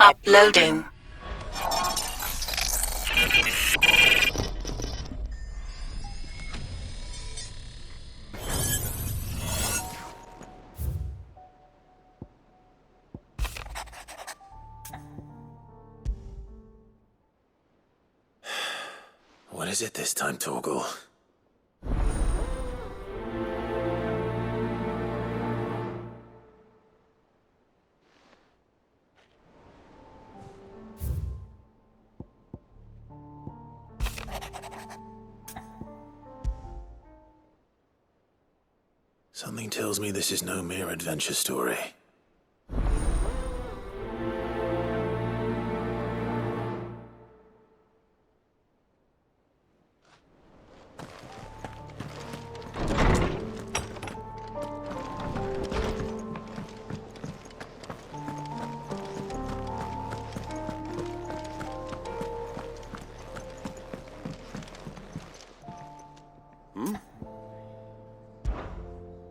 Uploading. What is it this time, Torgal? Something tells me this is no mere adventure story.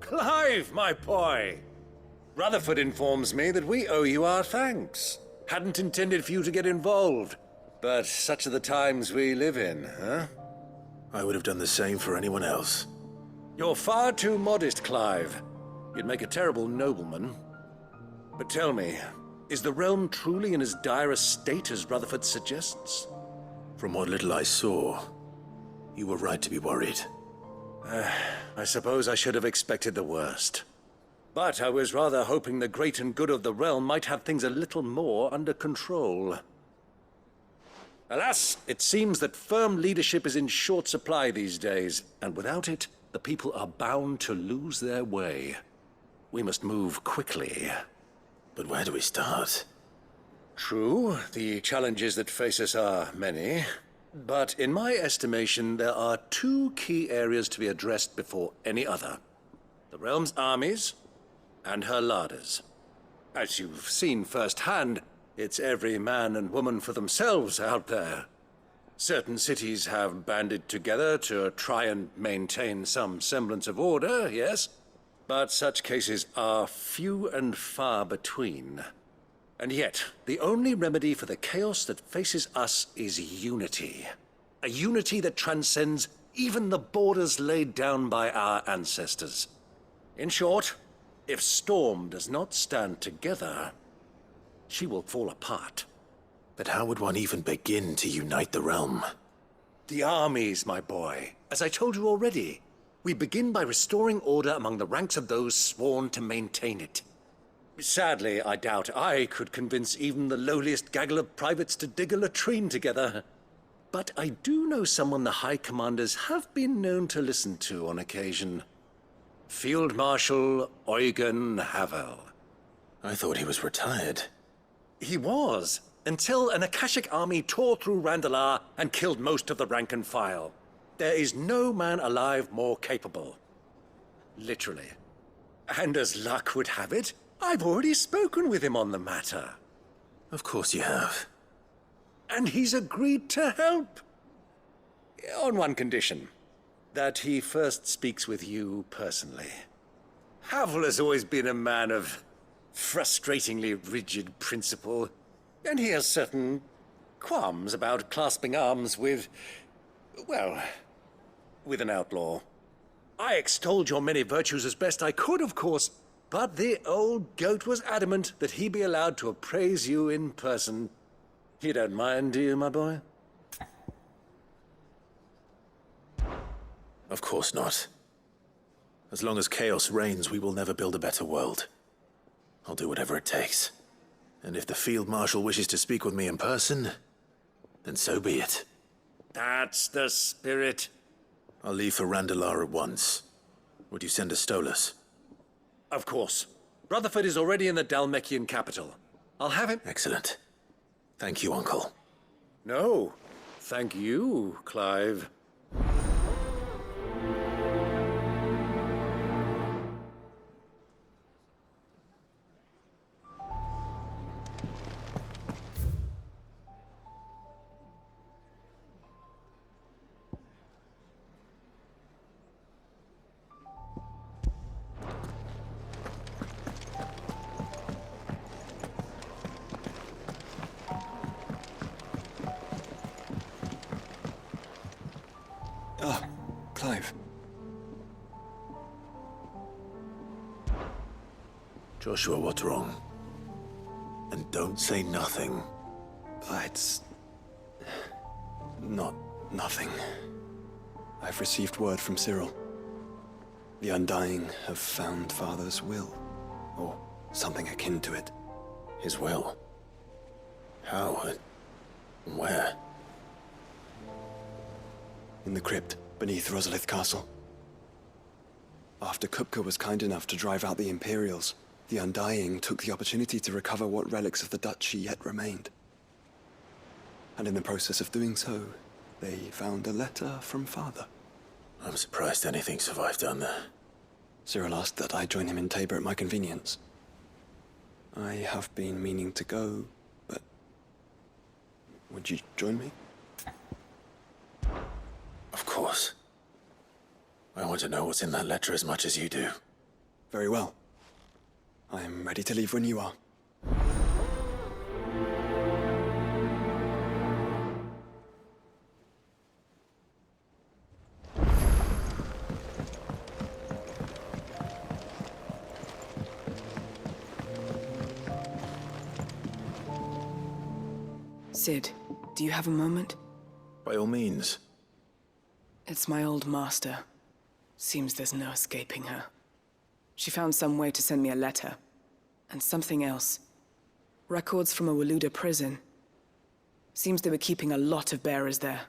Clive, my boy! Rutherford informs me that we owe you our thanks. Hadn't intended for you to get involved, but such are the times we live in, huh? I would have done the same for anyone else. You're far too modest, Clive. You'd make a terrible nobleman. But tell me, is the realm truly in as dire a state as Rutherford suggests? From what little I saw, you were right to be worried. I suppose I should have expected the worst. But I was rather hoping the great and good of the realm might have things a little more under control. Alas, it seems that firm leadership is in short supply these days, and without it, the people are bound to lose their way. We must move quickly. But where do we start? True, the challenges that face us are many. But in my estimation, there are two key areas to be addressed before any other. The realm's armies and her larders. As you've seen firsthand, it's every man and woman for themselves out there. Certain cities have banded together to try and maintain some semblance of order, yes? But such cases are few and far between. And yet, the only remedy for the chaos that faces us is unity. A unity that transcends even the borders laid down by our ancestors. In short, if Storm does not stand together, she will fall apart. But how would one even begin to unite the realm? The armies, my boy. As I told you already, we begin by restoring order among the ranks of those sworn to maintain it. Sadly, I doubt I could convince even the lowliest gaggle of privates to dig a latrine together. But I do know someone the High Commanders have been known to listen to on occasion. Field Marshal Eugen Havel. I thought he was retired. He was, until an Akashic army tore through Randalar and killed most of the rank and file. There is no man alive more capable. Literally. And as luck would have it, I've already spoken with him on the matter. Of course you have. And he's agreed to help. On one condition. That he first speaks with you personally. Havel has always been a man of frustratingly rigid principle, and he has certain qualms about clasping arms with, well, with an outlaw. I extolled your many virtues as best I could, of course, but the old goat was adamant that he be allowed to appraise you in person. You don't mind, do you, my boy? Of course not. As long as chaos reigns, we will never build a better world. I'll do whatever it takes. And if the Field Marshal wishes to speak with me in person, then so be it. That's the spirit. I'll leave for Randalar at once. Would you send a Stolas? Of course. Rutherford is already in the Dalmekian capital. I'll have him... Excellent. Thank you, Uncle. No. Thank you, Clive. Ah, Clive. Joshua, what's wrong? And don't say nothing. It's... not nothing. I've received word from Cyril. The Undying have found Father's will, or something akin to it. His will? How? And where? In the crypt beneath Rosalith Castle. After Kupka was kind enough to drive out the Imperials, the Undying took the opportunity to recover what relics of the Duchy yet remained. And in the process of doing so, they found a letter from Father. I'm surprised anything survived down there. Cyril asked that I join him in Tabor at my convenience. I have been meaning to go, but... would you join me? Of course. I want to know what's in that letter as much as you do. Very well. I am ready to leave when you are. Sid, do you have a moment? By all means. It's my old master. Seems there's no escaping her. She found some way to send me a letter. And something else. Records from a Waluda prison. Seems they were keeping a lot of bearers there.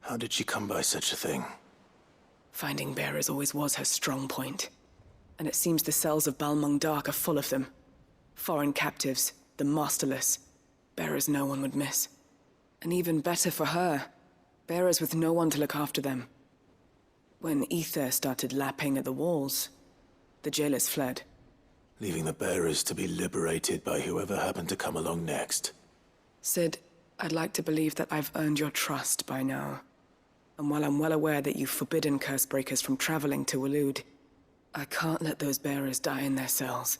How did she come by such a thing? Finding bearers always was her strong point. And it seems the cells of Balmung Dark are full of them. Foreign captives, the masterless. Bearers no one would miss. And even better for her, bearers with no one to look after them. When ether started lapping at the walls, the jailers fled. Leaving the bearers to be liberated by whoever happened to come along next. Sid, I'd like to believe that I've earned your trust by now. And while I'm well aware that you've forbidden Cursebreakers from traveling to Waloed, I can't let those bearers die in their cells.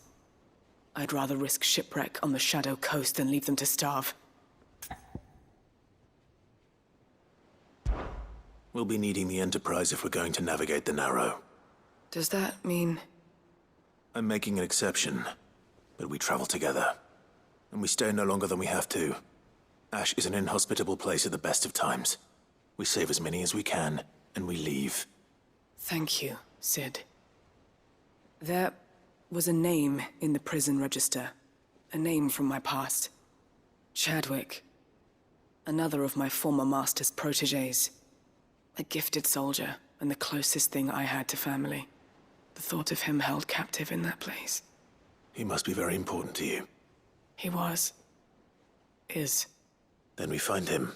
I'd rather risk shipwreck on the Shadow Coast than leave them to starve. We'll be needing the Enterprise if we're going to navigate the Narrow. Does that mean... I'm making an exception, but we travel together. And we stay no longer than we have to. Ash is an inhospitable place at the best of times. We save as many as we can, and we leave. Thank you, Sid. There was a name in the prison register. A name from my past. Chadwick. Another of my former master's protégés. A gifted soldier, and the closest thing I had to family. The thought of him held captive in that place. He must be very important to you. He was. Is. Then we find him.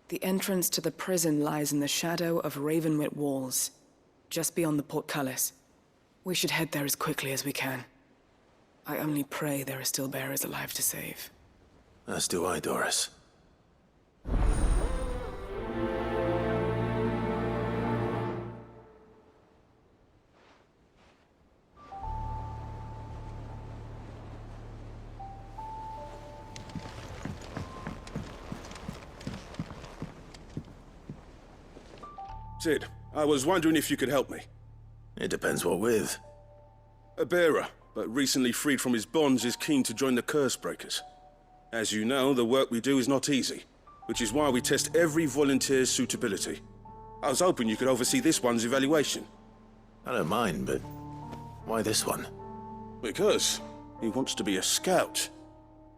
The entrance to the prison lies in the shadow of Ravenwit Walls, just beyond the portcullis. We should head there as quickly as we can. I only pray there are still bearers alive to save. As do I, Doris. Sid, I was wondering if you could help me. It depends what with. A bearer, but recently freed from his bonds, is keen to join the Cursebreakers. As you know, the work we do is not easy, which is why we test every volunteer's suitability. I was hoping you could oversee this one's evaluation. I don't mind, but why this one? Because he wants to be a scout.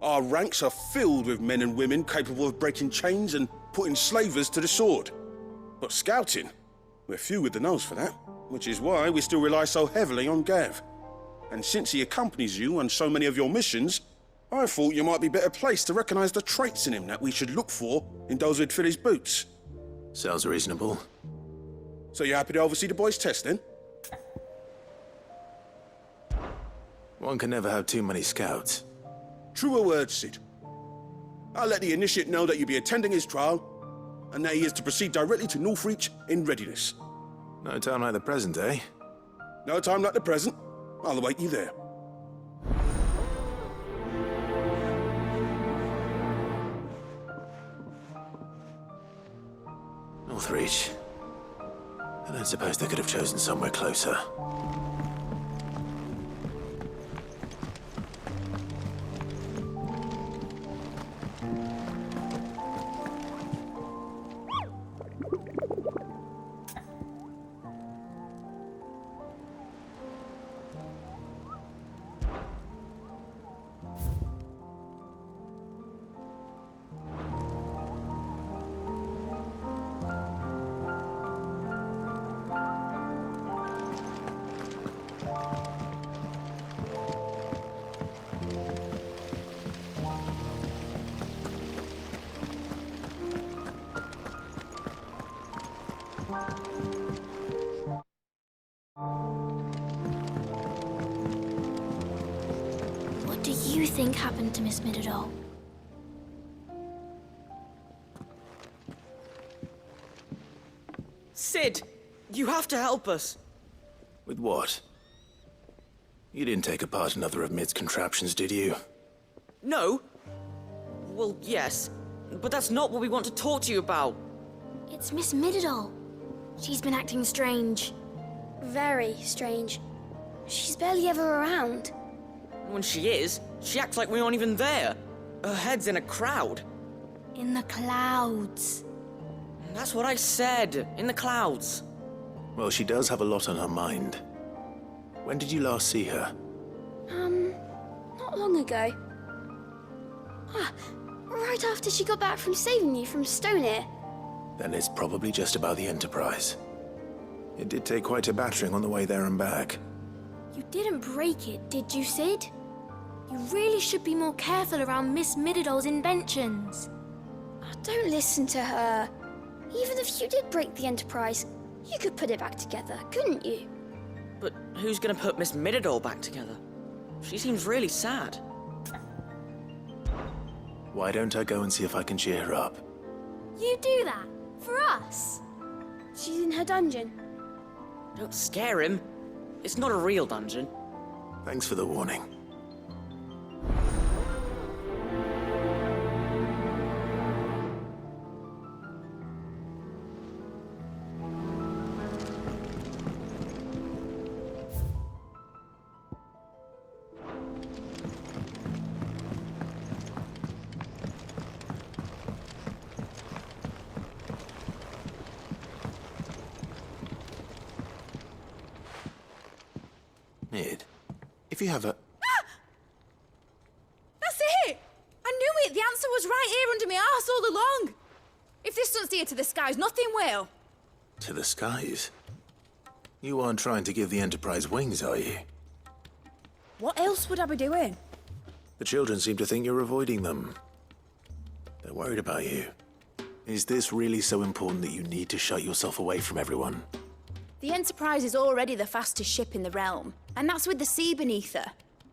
Our ranks are filled with men and women capable of breaking chains and putting slavers to the sword. But scouting, we're few with the nose for that, which is why we still rely so heavily on Gav. And since he accompanies you on so many of your missions, I thought you might be better placed to recognize the traits in him that we should look for in those who'd fill his boots. Sounds reasonable. So you're happy to oversee the boys' test, then? One can never have too many scouts. Truer words, Sid. I'll let the initiate know that you'll be attending his trial, and that he is to proceed directly to Northreach in readiness. No time like the present, eh? No time like the present. I'll await you there. Northreach. I don't suppose they could have chosen somewhere closer. What do you think happened to Miss Middledore? Sid, you have to help us. With what? You didn't take apart another of Mid's contraptions, did you? No? Well, yes. But that's not what we want to talk to you about. It's Miss Middledore. She's been acting strange. Very strange. She's barely ever around. When she is, she acts like we aren't even there. Her head's in a crowd. In the clouds. That's what I said. In the clouds. Well, she does have a lot on her mind. When did you last see her? Not long ago. Right after she got back from saving you from Stonehenge. Then it's probably just about the Enterprise. It did take quite a battering on the way there and back. You didn't break it, did you, Sid? You really should be more careful around Miss Middledore's inventions. Oh, don't listen to her. Even if you did break the Enterprise, you could put it back together, couldn't you? But who's gonna put Miss Middledore back together? She seems really sad. Why don't I go and see if I can cheer her up? You do that? For us? She's in her dungeon. Don't scare him. It's not a real dungeon. Thanks for the warning. Mid, if you have a... That's it! I knew it! The answer was right here under my arse all along! If this doesn't steer to the skies, nothing will! To the skies? You aren't trying to give the Enterprise wings, are you? What else would I be doing? The children seem to think you're avoiding them. They're worried about you. Is this really so important that you need to shut yourself away from everyone? The Enterprise is already the fastest ship in the realm, and that's with the sea beneath her.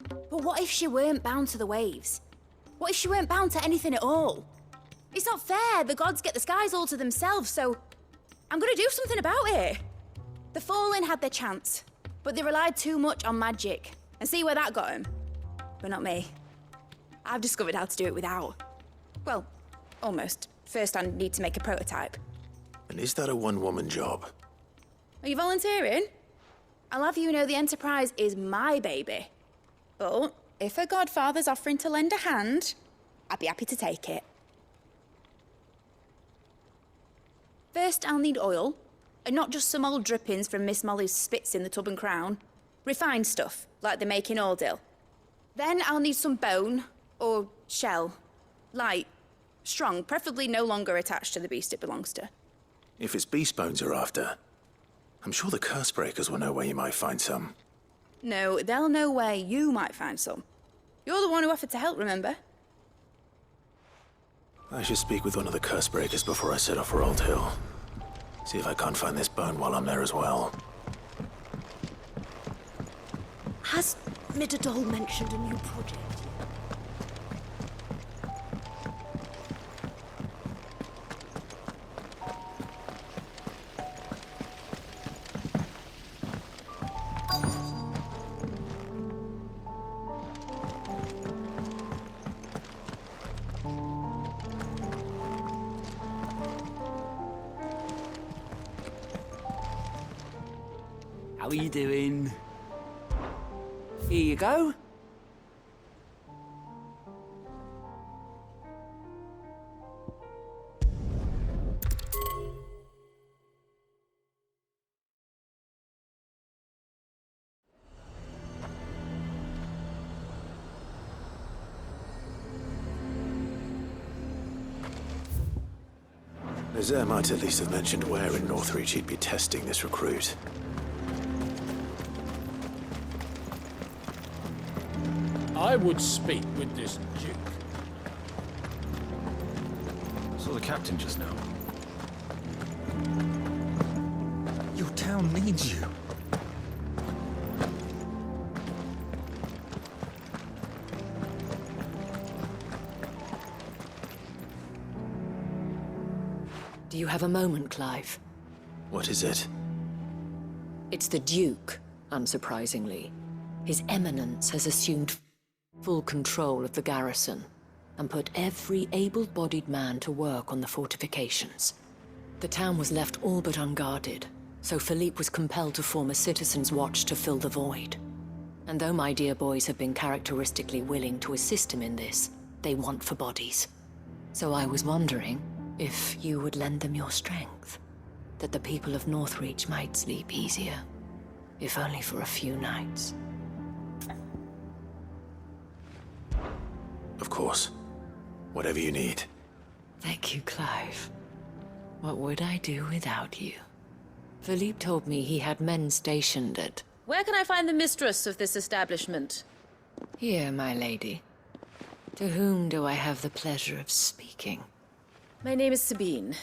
But what if she weren't bound to the waves? What if she weren't bound to anything at all? It's not fair. The gods get the skies all to themselves, so I'm gonna do something about it. The Fallen had their chance, but they relied too much on magic. And see where that got them? But not me. I've discovered how to do it without. Well, almost. First, I need to make a prototype. And is that a one-woman job? Are you volunteering? I'll have you know the Enterprise is my baby. But if her godfather's offering to lend a hand, I'd be happy to take it. First, I'll need oil, and not just some old drippings from Miss Molly's spits in the Tub and Crown. Refined stuff, like they make in Ordill. Then I'll need some bone, or shell. Light, strong, preferably no longer attached to the beast it belongs to. If it's beast bones you're after, I'm sure the curse breakers will know where you might find some. No, they'll know where you might find some. You're the one who offered to help, remember? I should speak with one of the curse breakers before I set off for Old Hill. See if I can't find this bone while I'm there as well. Has Middledore mentioned a new project? are you doing? Here you go. Nazaire might at least have mentioned where in Northreach he'd be testing this recruit. I would speak with this Duke. Saw the captain just now. Your town needs you. Do you have a moment, Clive? What is it? It's the Duke, unsurprisingly. His Eminence has assumed full control of the garrison and put every able-bodied man to work on the fortifications. The town was left all but unguarded, so Philippe was compelled to form a citizens' watch to fill the void. And though my dear boys have been characteristically willing to assist him in this, they want for bodies. So I was wondering if you would lend them your strength, that the people of Northreach might sleep easier, if only for a few nights. Of course. Whatever you need. Thank you, Clive. What would I do without you? Philippe told me he had men stationed at... Where can I find the mistress of this establishment? Here, my lady. To whom do I have the pleasure of speaking? My name is Sabine,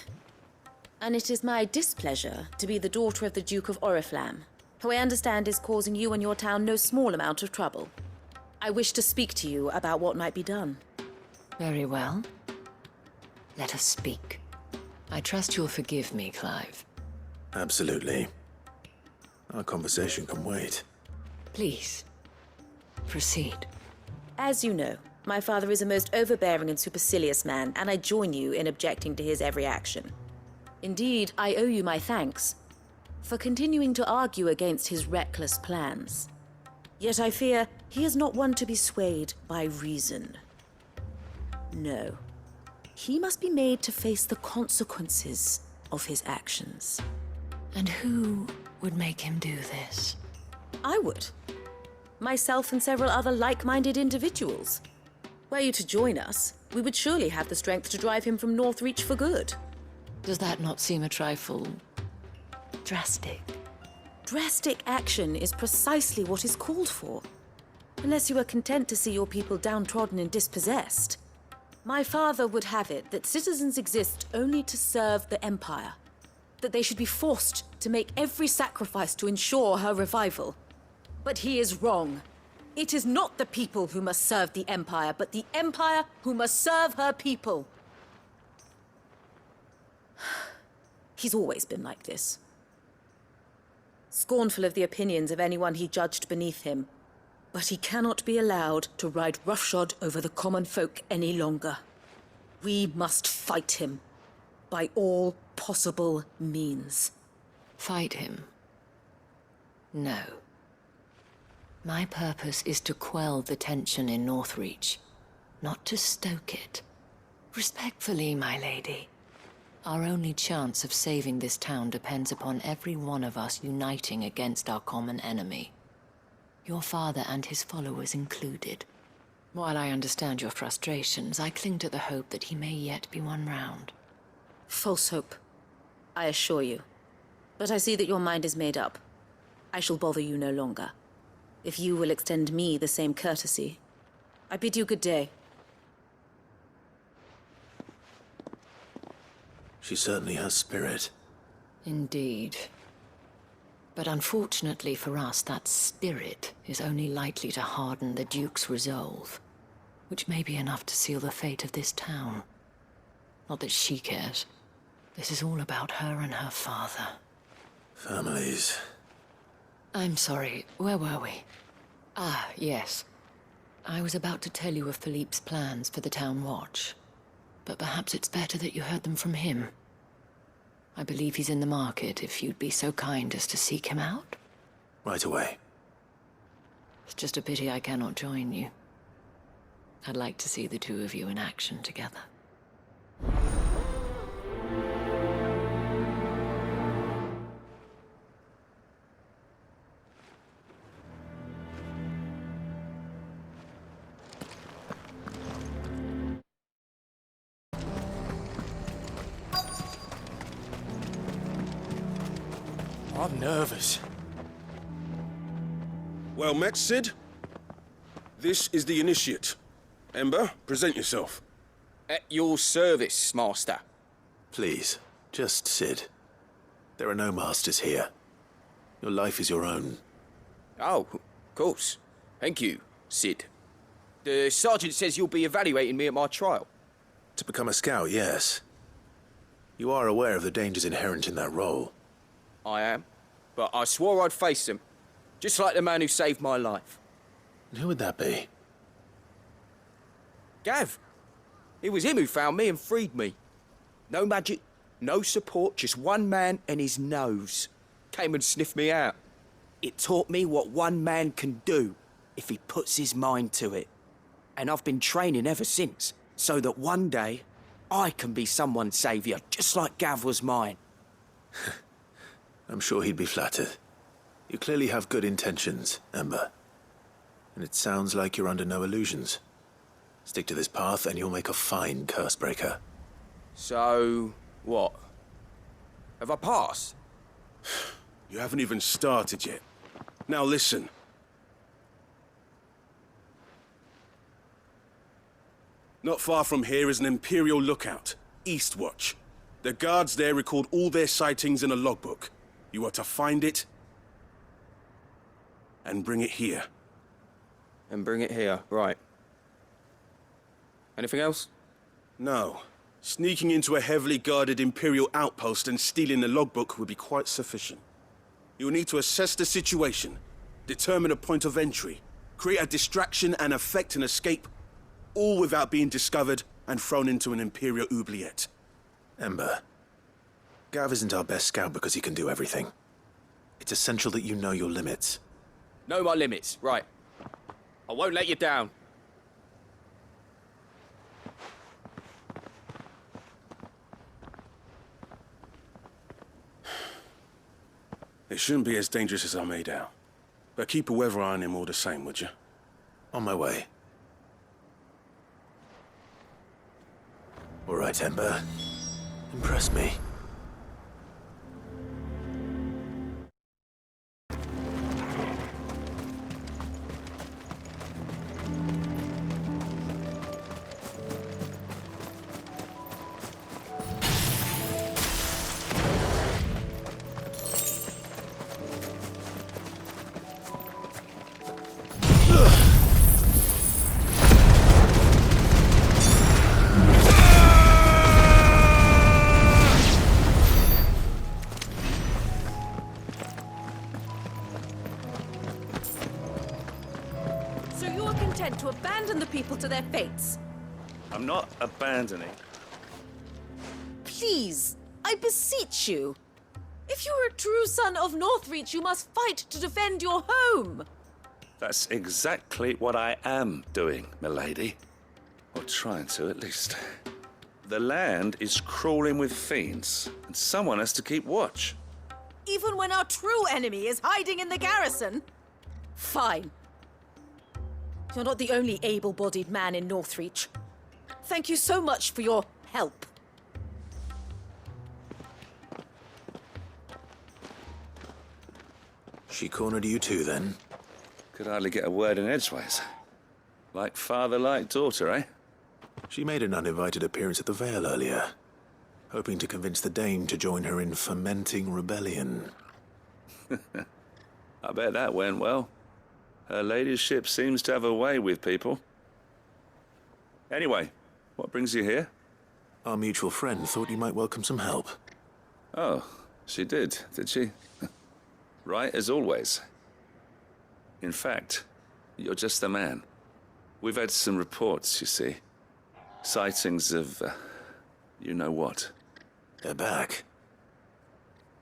and it is my displeasure to be the daughter of the Duke of Oriflamme, who I understand is causing you and your town no small amount of trouble. I wish to speak to you about what might be done. Very well. Let us speak. I trust you'll forgive me, Clive. Absolutely. Our conversation can wait. Please, proceed. As you know, my father is a most overbearing and supercilious man, and I join you in objecting to his every action. Indeed, I owe you my thanks for continuing to argue against his reckless plans. Yet I fear he is not one to be swayed by reason. No. He must be made to face the consequences of his actions. And who would make him do this? I would. Myself and several other like-minded individuals. Were you to join us, we would surely have the strength to drive him from Northreach for good. Does that not seem a trifle... drastic? Drastic action is precisely what is called for. Unless you are content to see your people downtrodden and dispossessed. My father would have it that citizens exist only to serve the Empire. That they should be forced to make every sacrifice to ensure her revival. But he is wrong. It is not the people who must serve the Empire, but the Empire who must serve her people. He's always been like this. Scornful of the opinions of anyone he judged beneath him. But he cannot be allowed to ride roughshod over the common folk any longer. We must fight him. By all possible means. Fight him? No. My purpose is to quell the tension in Northreach, not to stoke it. Respectfully, my lady. Our only chance of saving this town depends upon every one of us uniting against our common enemy. Your father and his followers included. While I understand your frustrations, I cling to the hope that he may yet be won round. False hope, I assure you. But I see that your mind is made up. I shall bother you no longer. If you will extend me the same courtesy, I bid you good day. She certainly has spirit. Indeed. But unfortunately for us, that spirit is only likely to harden the Duke's resolve, which may be enough to seal the fate of this town. Not that she cares. This is all about her and her father. Families. I'm sorry, where were we? Ah, yes. I was about to tell you of Philippe's plans for the town watch, but perhaps it's better that you heard them from him. I believe he's in the market, if you'd be so kind as to seek him out. Right away. It's just a pity I cannot join you. I'd like to see the two of you in action together. I'm nervous. Well met, Sid. This is the Initiate. Ember, present yourself. At your service, Master. Please, just Sid. There are no masters here. Your life is your own. Oh, of course. Thank you, Sid. The Sergeant says you'll be evaluating me at my trial. To become a scout, yes. You are aware of the dangers inherent in that role. I am. But I swore I'd face them. Just like the man who saved my life. And who would that be? Gav. It was him who found me and freed me. No magic, no support, just one man and his nose. Came and sniffed me out. It taught me what one man can do if he puts his mind to it. And I've been training ever since, so that one day I can be someone's saviour, just like Gav was mine. I'm sure he'd be flattered. You clearly have good intentions, Ember. And it sounds like you're under no illusions. Stick to this path and you'll make a fine cursebreaker. So, what? Have I passed? You haven't even started yet. Now listen. Not far from here is an Imperial lookout, Eastwatch. The guards there record all their sightings in a logbook. You are to find it and bring it here. And bring it here, right. Anything else? No. Sneaking into a heavily guarded Imperial outpost and stealing the logbook would be quite sufficient. You'll need to assess the situation, determine a point of entry, create a distraction and effect an escape, all without being discovered and thrown into an Imperial oubliette. Ember, Gav isn't our best scout because he can do everything. It's essential that you know your limits. Know my limits, right. I won't let you down. It shouldn't be as dangerous as I made out. But keep a weather eye on him all the same, would you? On my way. All right, Ember. Impress me. So you are content to abandon the people to their fates? I'm not abandoning. Please, I beseech you. If you are a true son of Northreach, you must fight to defend your home. That's exactly what I am doing, milady. Or trying to, at least. The land is crawling with fiends, and someone has to keep watch. Even when our true enemy is hiding in the garrison? Fine. You're not the only able-bodied man in Northreach. Thank you so much for your help. She cornered you too, then? Could hardly get a word in edgeways. Like father, like daughter, eh? She made an uninvited appearance at the Vale earlier, hoping to convince the Dame to join her in fomenting rebellion. I bet that went well. Her ladyship seems to have a way with people. Anyway, what brings you here? Our mutual friend thought you might welcome some help. Oh, she did she? Right as always. In fact, you're just the man. We've had some reports, you see. Sightings of, you know what. They're back.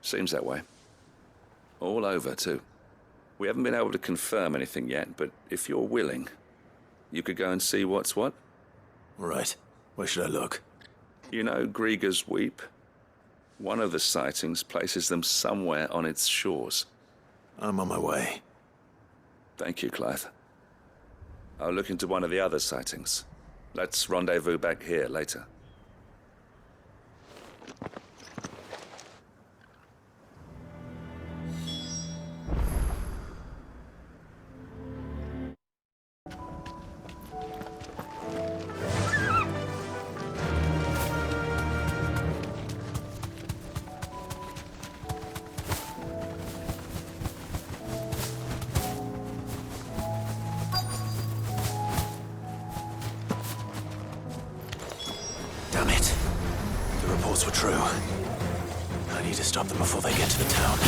Seems that way. All over, too. We haven't been able to confirm anything yet, but if you're willing, you could go and see what's what. Right. Where should I look? You know Grieger's Weep? One of the sightings places them somewhere on its shores. I'm on my way. Thank you, Clive. I'll look into one of the other sightings. Let's rendezvous back here later. Damn it. The reports were true. I need to stop them before they get to the town.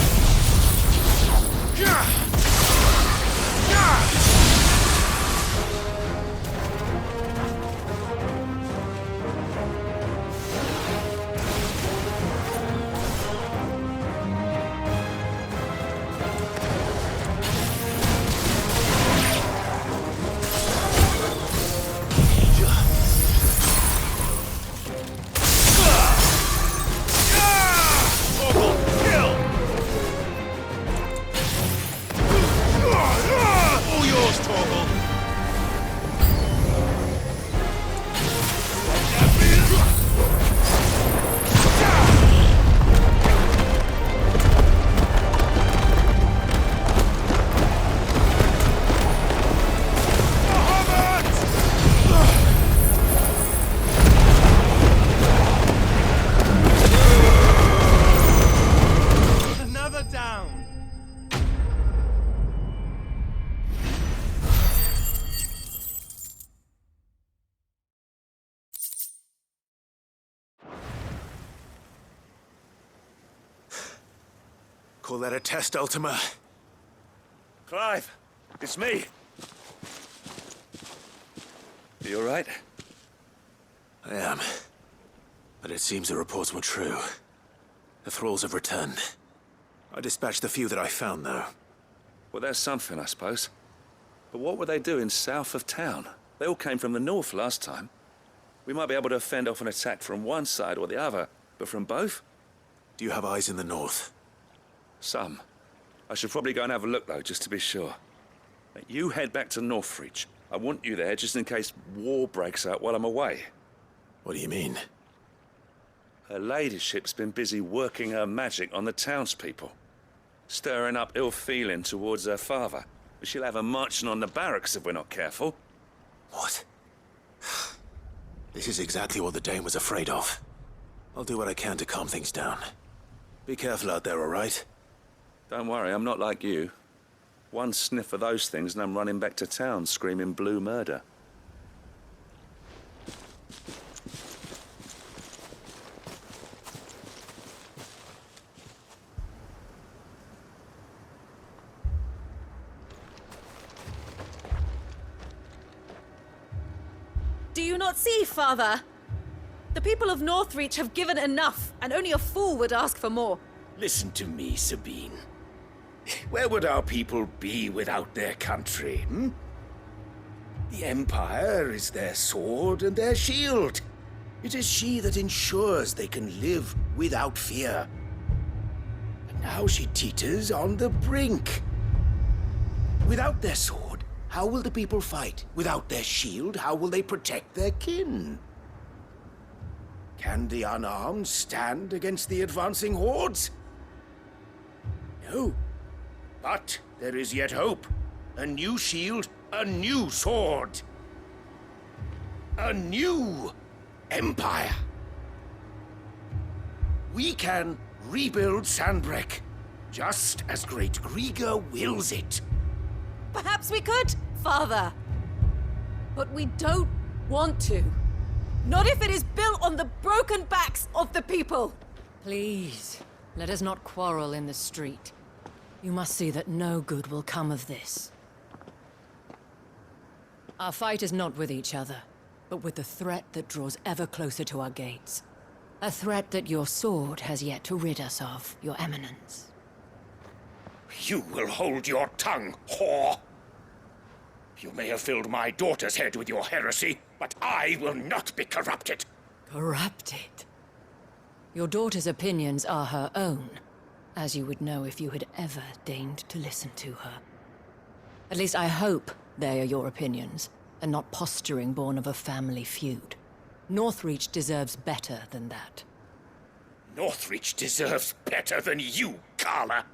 Call that a test, Ultima? Clive, it's me. You all right? I am. But it seems the reports were true. The thralls have returned. I dispatched the few that I found, though. Well, there's something, I suppose. But what were they doing south of town? They all came from the north last time. We might be able to fend off an attack from one side or the other, but from both? Do you have eyes in the north? Some. I should probably go and have a look, though, just to be sure. You head back to Northreach. I want you there just in case war breaks out while I'm away. What do you mean? Her ladyship's been busy working her magic on the townspeople. Stirring up ill feeling towards her father. But she'll have her marching on the barracks if we're not careful. What? This is exactly what the Dane was afraid of. I'll do what I can to calm things down. Be careful out there, all right? Don't worry, I'm not like you. One sniff of those things and I'm running back to town screaming blue murder. Do you not see, Father? The people of Northreach have given enough, and only a fool would ask for more. Listen to me, Sabine. Where would our people be without their country, hmm? The Empire is their sword and their shield. It is she that ensures they can live without fear. And now she teeters on the brink. Without their sword, how will the people fight? Without their shield, how will they protect their kin? Can the unarmed stand against the advancing hordes? No. But there is yet hope. A new shield, a new sword. A new empire. We can rebuild Sandbreck, just as great Grieger wills it. Perhaps we could, Father. But we don't want to. Not if it is built on the broken backs of the people. Please, let us not quarrel in the street. You must see that no good will come of this. Our fight is not with each other, but with the threat that draws ever closer to our gates. A threat that your sword has yet to rid us of, Your Eminence. You will hold your tongue, whore! You may have filled my daughter's head with your heresy, but I will not be corrupted! Corrupted? Your daughter's opinions are her own, as you would know if you had ever deigned to listen to her. At least I hope they are your opinions, and not posturing born of a family feud. Northreach deserves better than that. Northreach deserves better than you, Carla!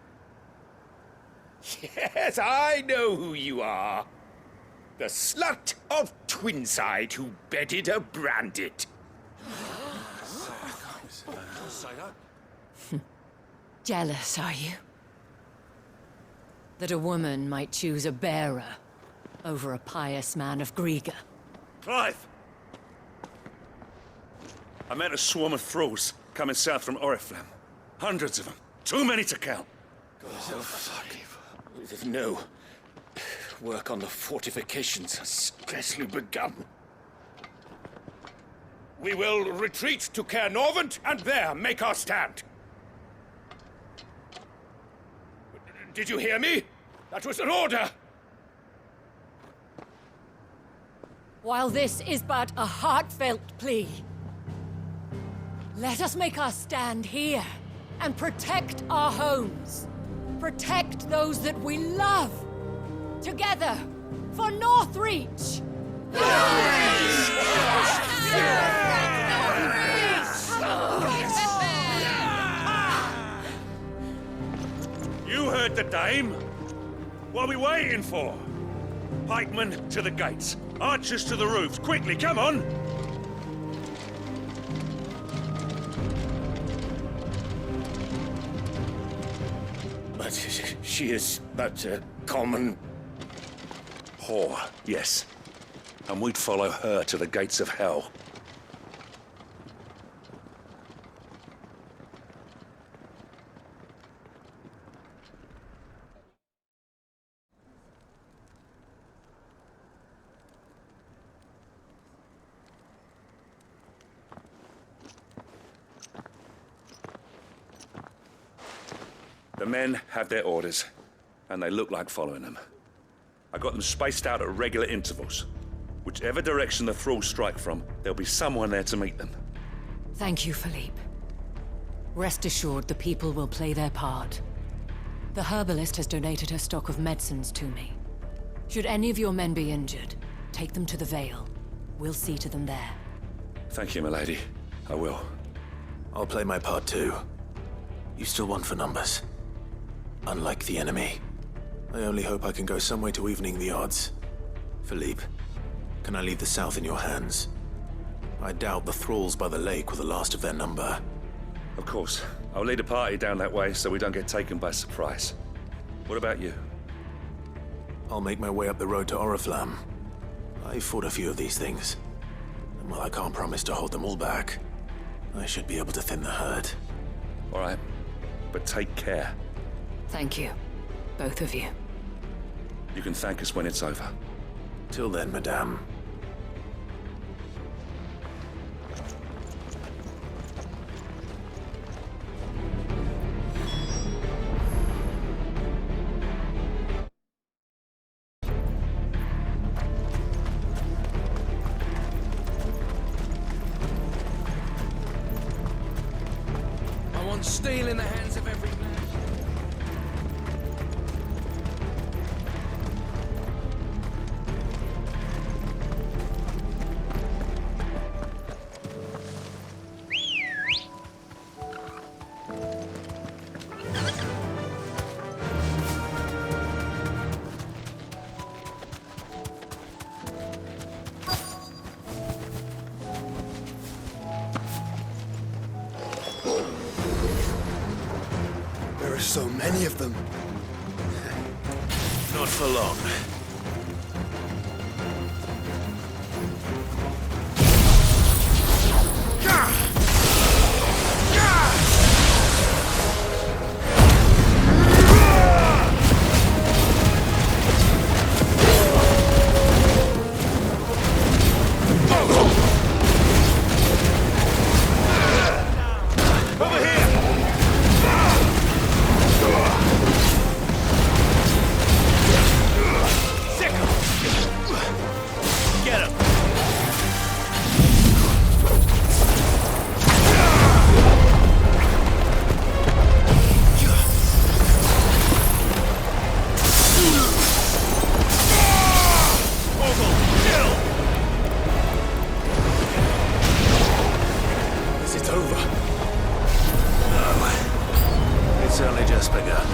Yes, I know who you are. The slut of Twinside who bedded a Brandit. Jealous, are you? That a woman might choose a bearer over a pious man of Griga. Clive! I met a swarm of thralls coming south from Oriflamme. Hundreds of them. Too many to count. Oh, fuck. No. Work on the fortifications has scarcely begun. We will retreat to Caer Norvent and there make our stand. Did you hear me? That was an order! While this is but a heartfelt plea, let us make our stand here and protect our homes. Protect those that we love. Together, for Northreach! You heard the dame. What are we waiting for? Pikemen to the gates. Archers to the roofs. Quickly, come on! But she is but a common... whore, yes. And we'd follow her to the gates of hell. The men have their orders, and they look like following them. I got them spaced out at regular intervals. Whichever direction the thralls strike from, there'll be someone there to meet them. Thank you, Philippe. Rest assured, the people will play their part. The herbalist has donated her stock of medicines to me. Should any of your men be injured, take them to the Vale. We'll see to them there. Thank you, milady. I will. I'll play my part too. You still want for numbers. Unlike the enemy. I only hope I can go some way to evening the odds. Philippe, can I leave the south in your hands? I doubt the thralls by the lake were the last of their number. Of course. I'll lead a party down that way so we don't get taken by surprise. What about you? I'll make my way up the road to Oriflamme. I fought a few of these things. And while I can't promise to hold them all back, I should be able to thin the herd. All right. But take care. Thank you. Both of you. You can thank us when it's over. Till then, madame. I want steel in the hands of every man. There are so many of them. Not for long. Over here! begun.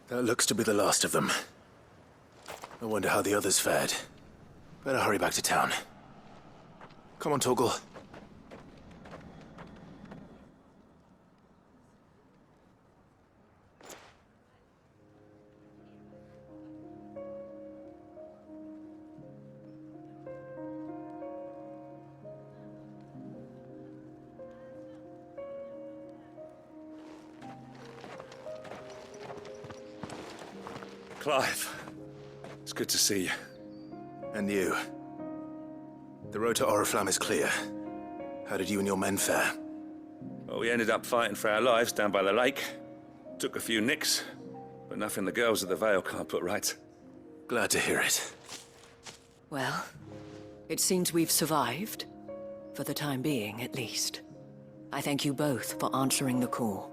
That looks to be the last of them. I wonder how the others fared. Better hurry back to town. Come on, Torgal. Clive, it's good to see you. And you. The road to Oriflamme is clear. How did you and your men fare? Well, we ended up fighting for our lives down by the lake. Took a few nicks, but nothing the girls of the Vale can't put right. Glad to hear it. Well, it seems we've survived. For the time being, at least. I thank you both for answering the call.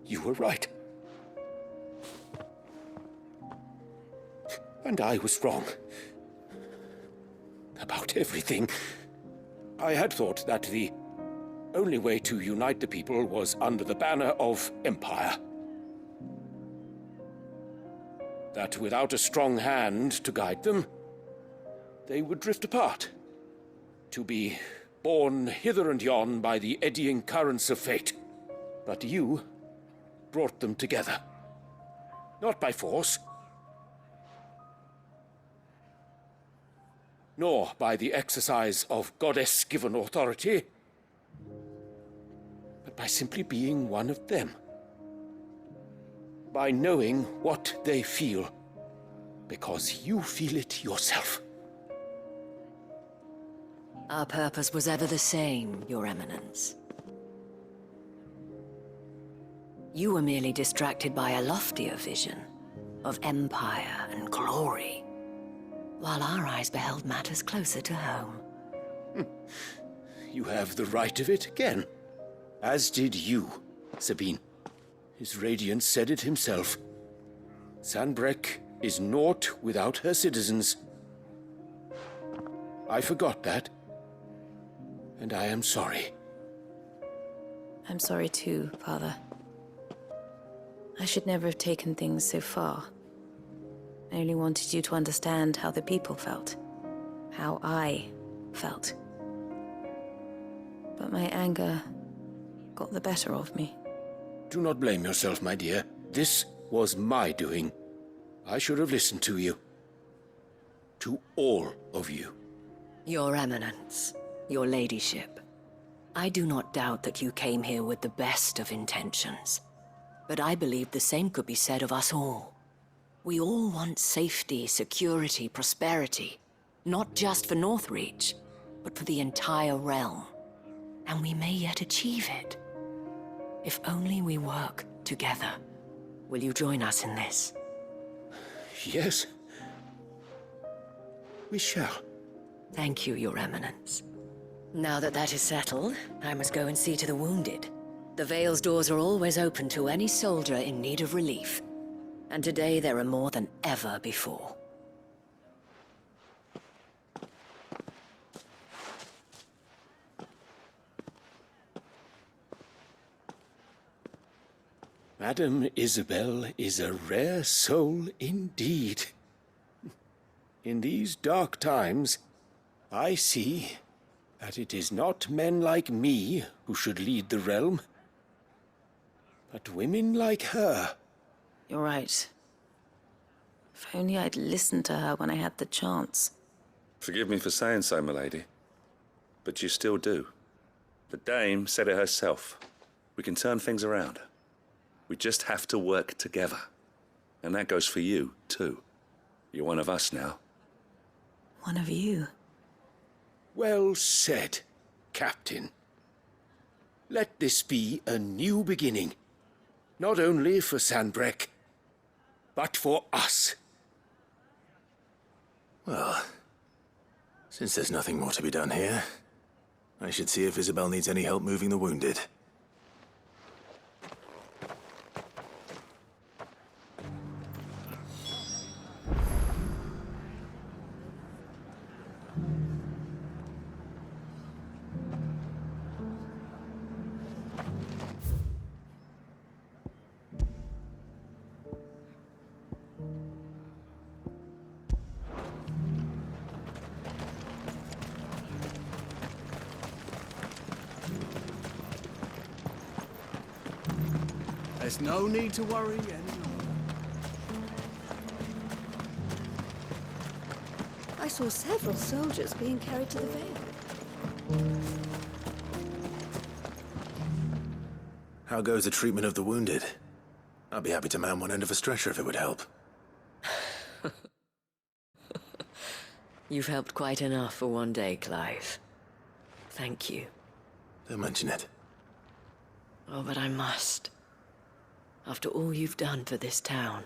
You were right. And I was wrong. About everything. I had thought that the only way to unite the people was under the banner of Empire. That without a strong hand to guide them, they would drift apart. To be borne hither and yon by the eddying currents of fate. But you brought them together. Not by force, nor by the exercise of goddess-given authority, but by simply being one of them. By knowing what they feel, because you feel it yourself. Our purpose was ever the same, Your Eminence. You were merely distracted by a loftier vision of empire and glory, while our eyes beheld matters closer to home. You have the right of it again. As did you, Sabine. His radiance said it himself. Sanbreque is naught without her citizens. I forgot that. And I am sorry. I'm sorry too, Father. I should never have taken things so far. I only wanted you to understand how the people felt. How I felt. But my anger got the better of me. Do not blame yourself, my dear. This was my doing. I should have listened to you. To all of you. Your Eminence, your Ladyship, I do not doubt that you came here with the best of intentions. But I believe the same could be said of us all. We all want safety, security, prosperity. Not just for Northreach, but for the entire realm. And we may yet achieve it. If only we work together. Will you join us in this? Yes. We shall. Thank you, Your Eminence. Now that that is settled, I must go and see to the wounded. The Vale's doors are always open to any soldier in need of relief. And today there are more than ever before. Madam Isabel is a rare soul indeed. In these dark times, I see that it is not men like me who should lead the realm, but women like her. You're right. If only I'd listened to her when I had the chance. Forgive me for saying so, milady, but you still do. The dame said it herself. We can turn things around. We just have to work together. And that goes for you, too. You're one of us now. One of you. Well said, Captain. Let this be a new beginning. Not only for Sanbreque, but for us. Well, since there's nothing more to be done here, I should see if Isabel needs any help moving the wounded. There's no need to worry anymore. I saw several soldiers being carried to the Vale. How goes the treatment of the wounded? I'd be happy to man one end of a stretcher if it would help. You've helped quite enough for one day, Clive. Thank you. Don't mention it. Oh, but I must. After all you've done for this town,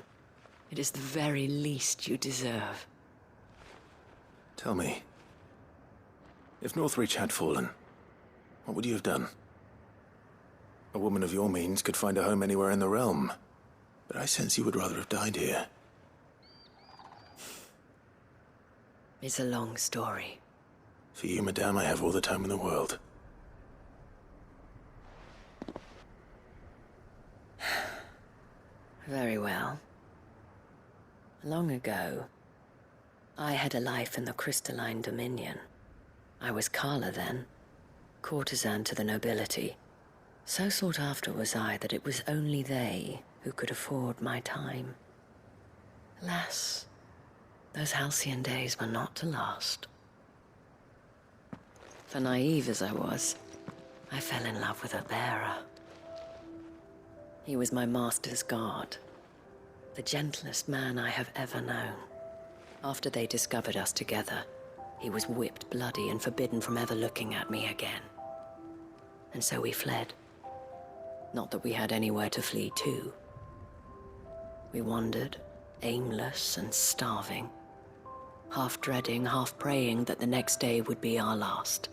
it is the very least you deserve. Tell me, if Northreach had fallen, what would you have done? A woman of your means could find a home anywhere in the realm, but I sense you would rather have died here. It's a long story. For you, madame, I have all the time in the world. Very well. Long ago, I had a life in the Crystalline Dominion. I was Carla then, courtesan to the nobility. So sought after was I that it was only they who could afford my time. Alas, those halcyon days were not to last. For naive as I was, I fell in love with a bearer. He was my master's guard, the gentlest man I have ever known. After they discovered us together, he was whipped bloody and forbidden from ever looking at me again. And so we fled. Not that we had anywhere to flee to. We wandered, aimless and starving, half dreading, half praying that the next day would be our last.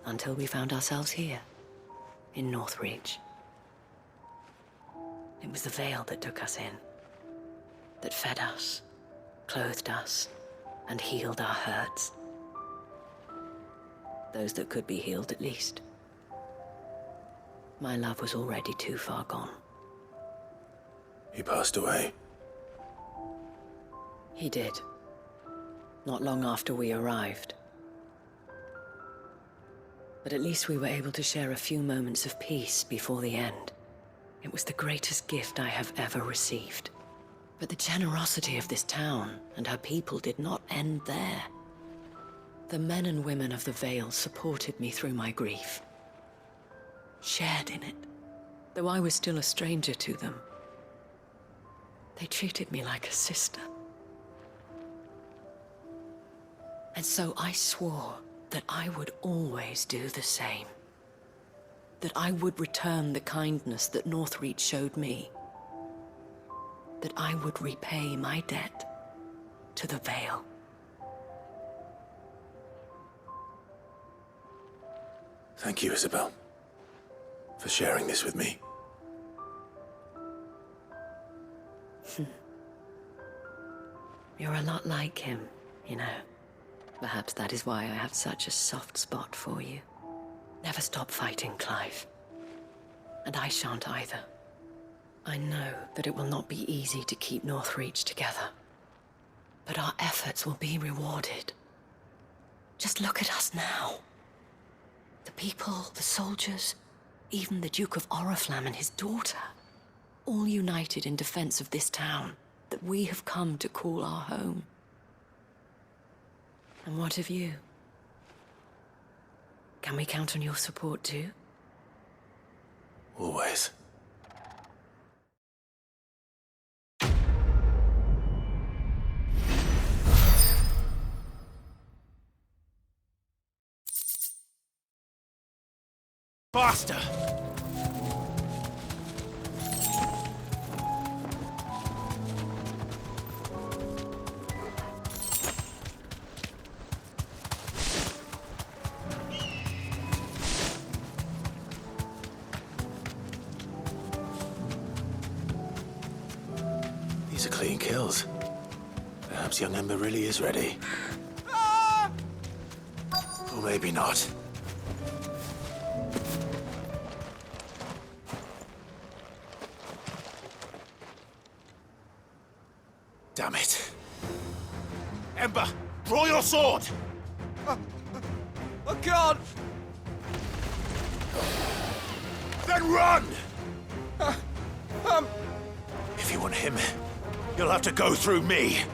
Until we found ourselves here, in Northreach. It was the Vale that took us in, that fed us, clothed us, and healed our hurts. Those that could be healed, at least. My love was already too far gone. He passed away. He did. Not long after we arrived. But at least we were able to share a few moments of peace before the end. It was the greatest gift I have ever received. But the generosity of this town and her people did not end there. The men and women of the Vale supported me through my grief, shared in it, though I was still a stranger to them. They treated me like a sister. And so I swore that I would always do the same. That I would return the kindness that Northreach showed me. That I would repay my debt to the Vale. Thank you, Isabel, for sharing this with me. You're a lot like him, you know. Perhaps that is why I have such a soft spot for you. Never stop fighting, Clive. And I shan't either. I know that it will not be easy to keep Northreach together. But our efforts will be rewarded. Just look at us now. The people, the soldiers, even the Duke of Oriflamme and his daughter, all united in defense of this town that we have come to call our home. And what of you? Can we count on your support too? Always. Faster! These are clean kills. Perhaps young Ember really is ready. Or maybe not. Damn it. Ember, draw your sword! I can't! Then run! If you want him, you'll have to go through me.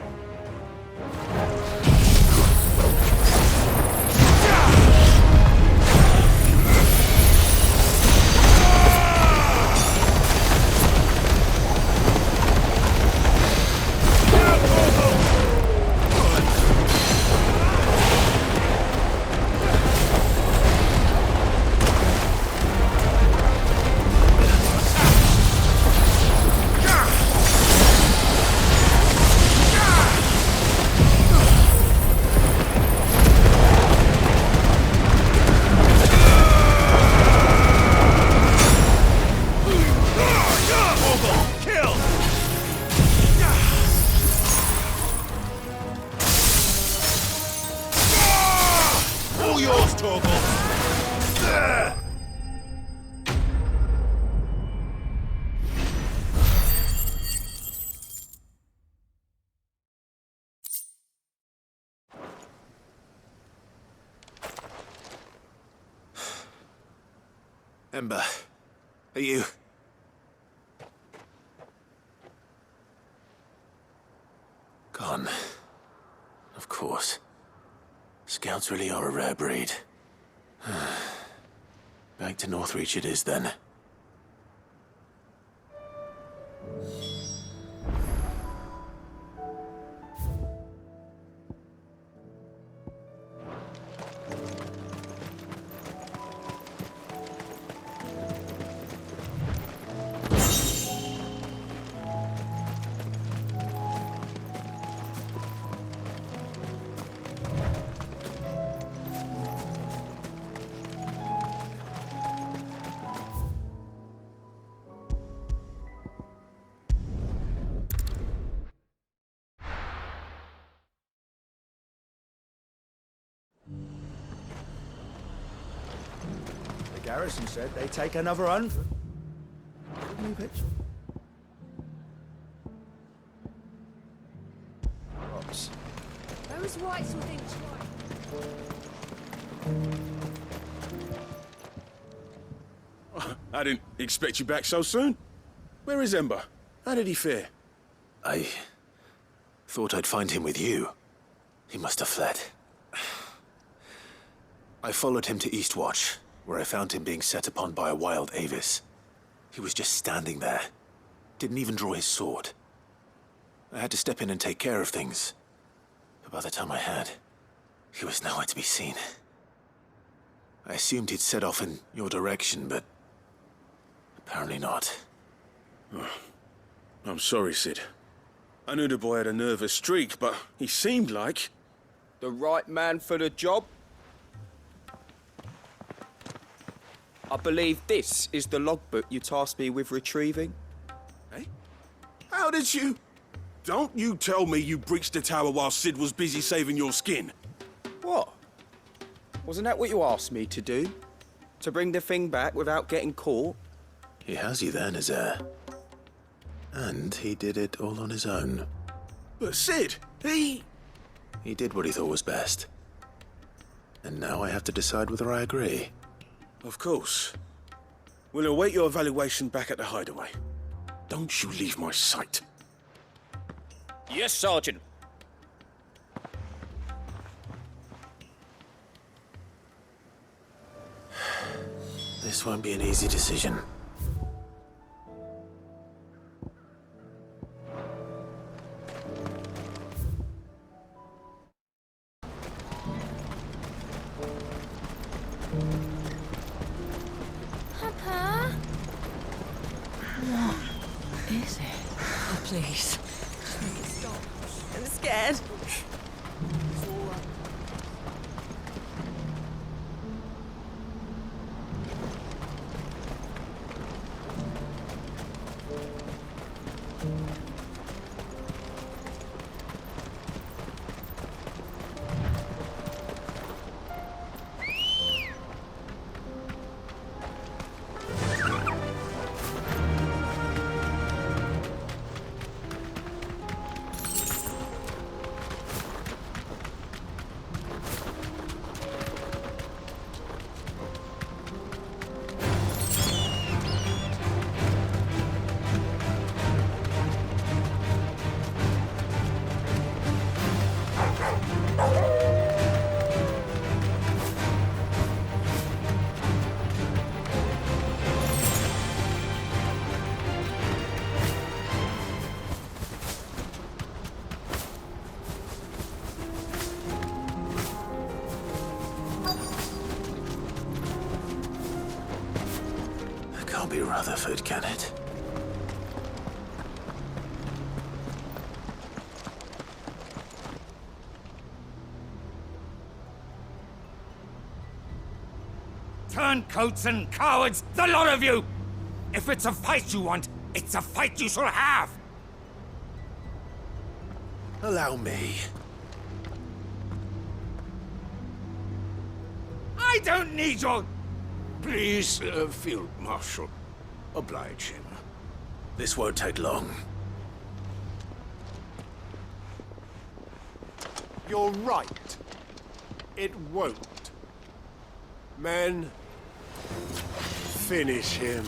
Ember, are you... Gone. Of course. Scouts really are a rare breed. Back to Northreach it is, then. The garrison said they'd take another 100. Props. Those whites will think twice. I didn't expect you back so soon. Where is Ember? How did he fare? I thought I'd find him with you. He must have fled. I followed him to Eastwatch, where I found him being set upon by a wild Avis. He was just standing there. Didn't even draw his sword. I had to step in and take care of things. But by the time I had, he was nowhere to be seen. I assumed he'd set off in your direction, but apparently not. I'm sorry, Sid. I knew the boy had a nervous streak, but he seemed like... The right man for the job? I believe this is the logbook you tasked me with retrieving. Eh? How did you... Don't you tell me you breached the tower while Sid was busy saving your skin. What? Wasn't that what you asked me to do? To bring the thing back without getting caught? He has you then as heir. And he did it all on his own. But Sid, he did what he thought was best. And now I have to decide whether I agree. Of course. We'll await your evaluation back at the hideaway. Don't you leave my sight. Yes, Sergeant. This won't be an easy decision. Papa? What is it? Oh, please. Make it stop. I'm scared. Can't be Rutherford, can it? Turncoats and cowards, the lot of you! If it's a fight you want, it's a fight you shall have! Allow me. I don't need your... Please, Field Marshal, oblige him. This won't take long. You're right. It won't. Men, finish him.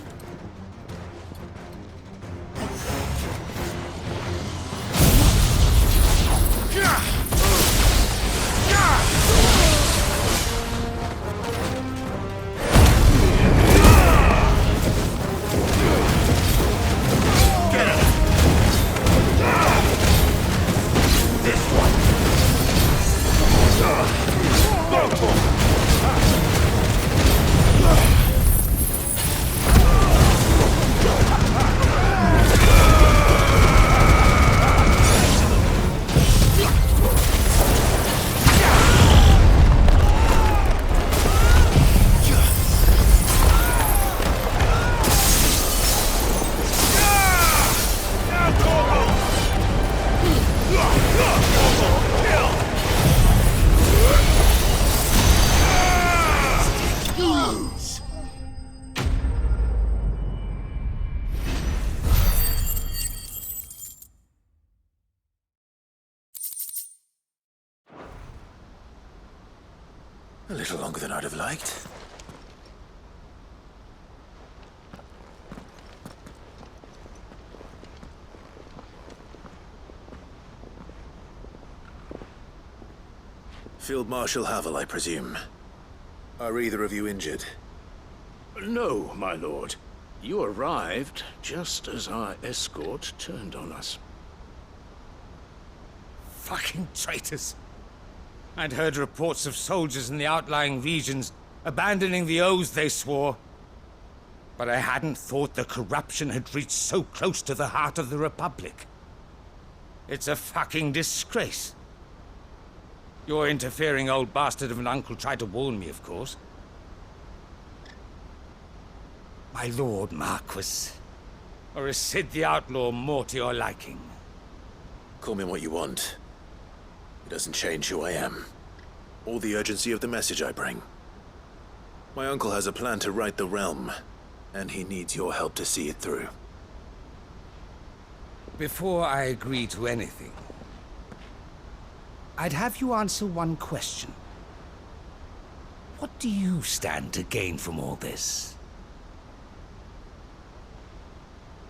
A little longer than I'd have liked. Field Marshal Havel, I presume. Are either of you injured? No, my lord. You arrived just as our escort turned on us. Fucking traitors! I'd heard reports of soldiers in the outlying regions abandoning the oaths they swore. But I hadn't thought the corruption had reached so close to the heart of the Republic. It's a fucking disgrace. Your interfering old bastard of an uncle tried to warn me, of course. My lord Marquis. Or is Sid the Outlaw more to your liking? Call me what you want. It doesn't change who I am, or the urgency of the message I bring. My uncle has a plan to right the realm, And he needs your help to see it through. Before I agree to anything, I'd have you answer one question. What do you stand to gain from all this?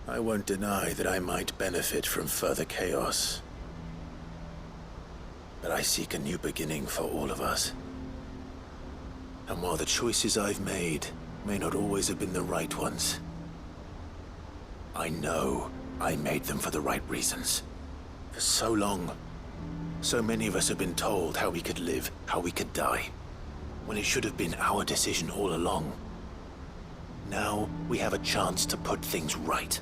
I won't deny that I might benefit from further chaos. But I seek a new beginning for all of us. And while the choices I've made may not always have been the right ones, I know I made them for the right reasons. For so long, so many of us have been told how we could live, how we could die, when it should have been our decision all along. Now we have a chance to put things right.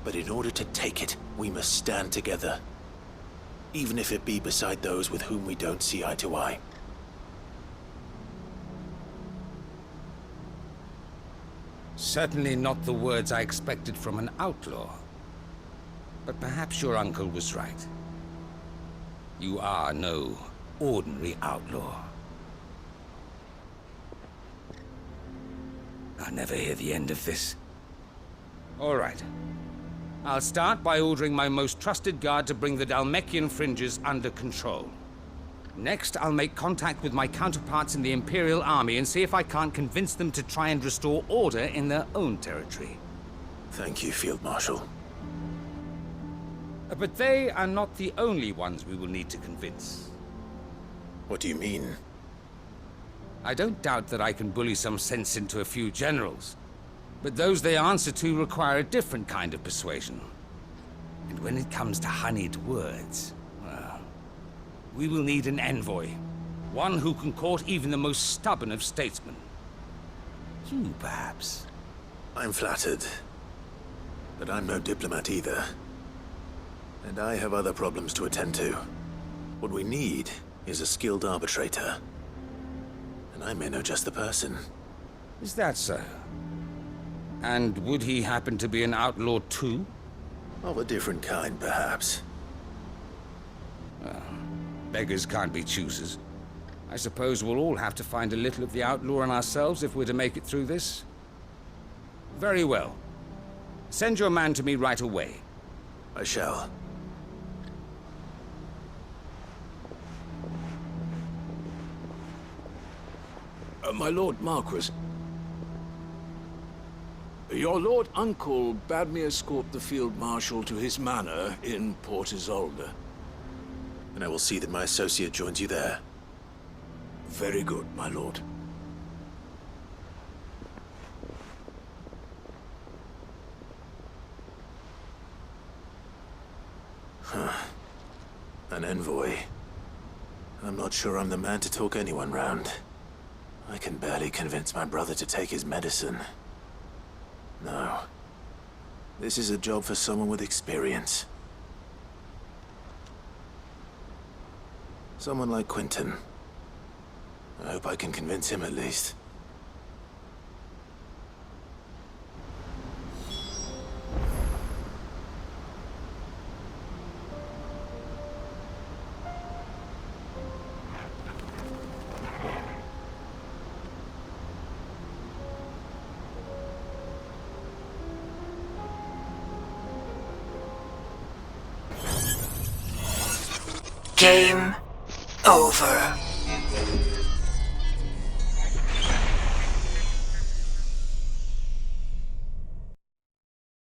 But in order to take it, we must stand together, even if it be beside those with whom we don't see eye to eye. Certainly not the words I expected from an outlaw. But perhaps your uncle was right. You are no ordinary outlaw. I'll never hear the end of this. All right. I'll start by ordering my most trusted guard to bring the Dhalmekian fringes under control. Next, I'll make contact with my counterparts in the Imperial Army and see if I can't convince them to try and restore order in their own territory. Thank you, Field Marshal. But they are not the only ones we will need to convince. What do you mean? I don't doubt that I can bully some sense into a few generals, but those they answer to require a different kind of persuasion. And when it comes to honeyed words, well, we will need an envoy. One who can court even the most stubborn of statesmen. You, perhaps. I'm flattered. But I'm no diplomat either. And I have other problems to attend to. What we need is a skilled arbitrator. And I may know just the person. Is that so? And would he happen to be an outlaw too? Of a different kind, perhaps. Beggars can't be choosers. I suppose we'll all have to find a little of the outlaw in ourselves if we're to make it through this. Very well. Send your man to me right away. I shall. My Lord Marquis. Your Lord Uncle bade me escort the Field Marshal to his manor in Port Isolde. And I will see that my associate joins you there. Very good, my lord. An envoy. I'm not sure I'm the man to talk anyone round. I can barely convince my brother to take his medicine. No. This is a job for someone with experience. Someone like Quentin. I hope I can convince him at least. Game over.